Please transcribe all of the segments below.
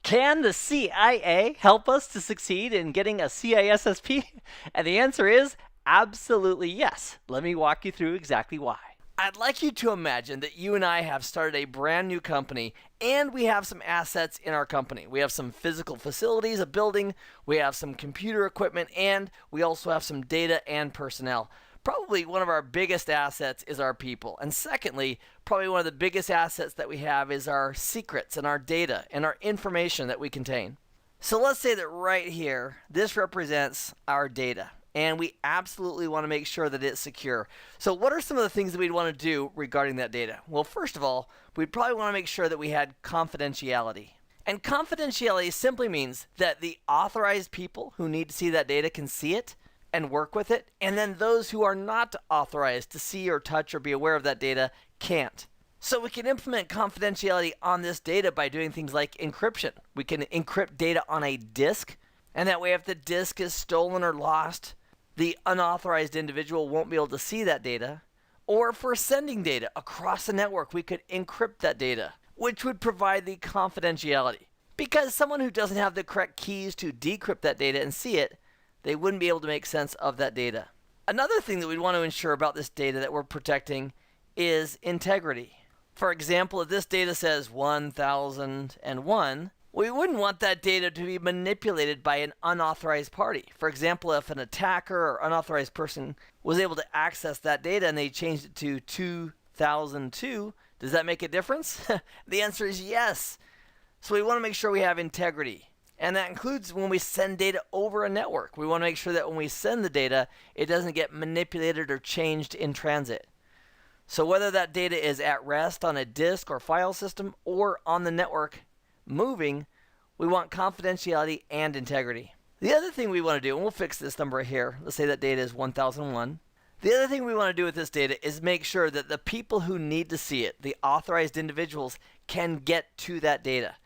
Can the CIA help us to succeed in getting a CISSP? And the answer is absolutely yes. Let me walk you through exactly why. I'd like you to imagine that you and I have started a brand new company and we have some assets in our company. We have some physical facilities, a building, we have some computer equipment, and we also have some data and personnel. Probably one of our biggest assets is our people. And secondly, probably one of the biggest assets that we have is our secrets and our data and our information that we contain. So let's say that right here, this represents our data. And we absolutely want to make sure that it's secure. So what are some of the things that we'd want to do regarding that data? Well, first of all, we'd probably want to make sure that we had confidentiality. And confidentiality simply means that the authorized people who need to see that data can see it and work with it, and then those who are not authorized to see or touch or be aware of that data can't. So we can implement confidentiality on this data by doing things like encryption. We can encrypt data on a disk, and that way if the disk is stolen or lost, the unauthorized individual won't be able to see that data. Or if we're sending data across the network, we could encrypt that data, which would provide the confidentiality. Because someone who doesn't have the correct keys to decrypt that data and see it, they wouldn't be able to make sense of that data. Another thing that we'd want to ensure about this data that we're protecting is integrity. For example, if this data says 1001, we wouldn't want that data to be manipulated by an unauthorized party. For example, if an attacker or unauthorized person was able to access that data and they changed it to 2002, does that make a difference? The answer is yes. So we want to make sure we have integrity. And that includes when we send data over a network. We want to make sure that when we send the data, it doesn't get manipulated or changed in transit. So whether that data is at rest on a disk or file system or on the network moving, we want confidentiality and integrity. The other thing we want to do, and we'll fix this number here. Let's say that data is 1001. The other thing we want to do with this data is make sure that the people who need to see it, the authorized individuals, can get to that data.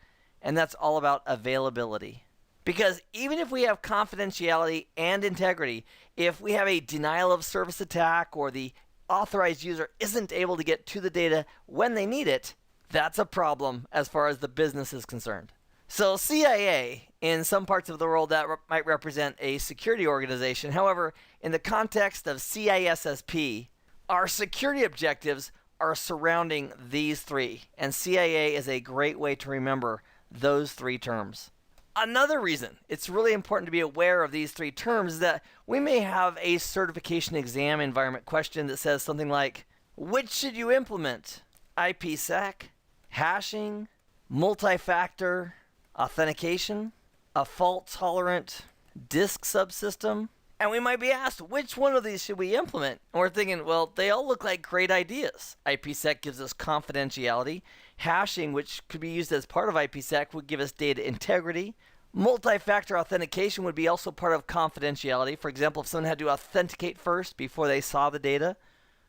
And that's all about availability. Because even if we have confidentiality and integrity, if we have a denial of service attack or the authorized user isn't able to get to the data when they need it, that's a problem as far as the business is concerned. So CIA, in some parts of the world, that might represent a security organization. However, in the context of CISSP, our security objectives are surrounding these three. And CIA is a great way to remember those three terms. Another reason it's really important to be aware of these three terms is that we may have a certification exam environment question that says something like, which should you implement? IPsec, hashing, multi-factor authentication, a fault-tolerant disk subsystem? And we might be asked, which one of these should we implement? And we're thinking, well, they all look like great ideas. IPsec gives us confidentiality. Hashing, which could be used as part of IPsec, would give us data integrity. Multi-factor authentication would be also part of confidentiality. For example, if someone had to authenticate first before they saw the data,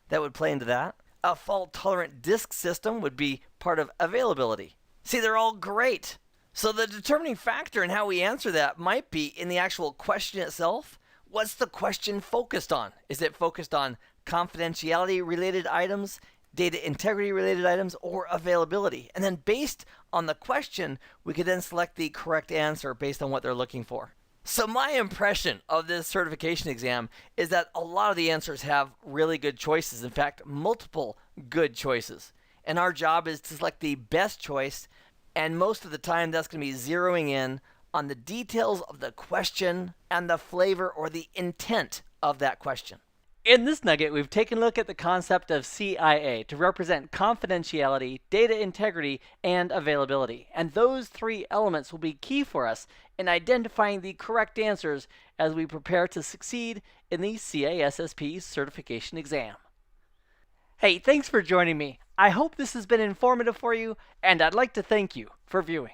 that would play into that. A fault-tolerant disk system would be part of availability. See, they're all great. So the determining factor in how we answer that might be in the actual question itself. What's the question focused on? Is it focused on confidentiality-related items, data integrity-related items, or availability? And then based on the question, we could then select the correct answer based on what they're looking for. So my impression of this certification exam is that a lot of the answers have really good choices. In fact, multiple good choices. And our job is to select the best choice, and most of the time that's going to be zeroing in on the details of the question and the flavor or the intent of that question. In this nugget, we've taken a look at the concept of CIA to represent confidentiality, data integrity, and availability. And those three elements will be key for us in identifying the correct answers as we prepare to succeed in the CISSP certification exam. Hey, thanks for joining me. I hope this has been informative for you, and I'd like to thank you for viewing.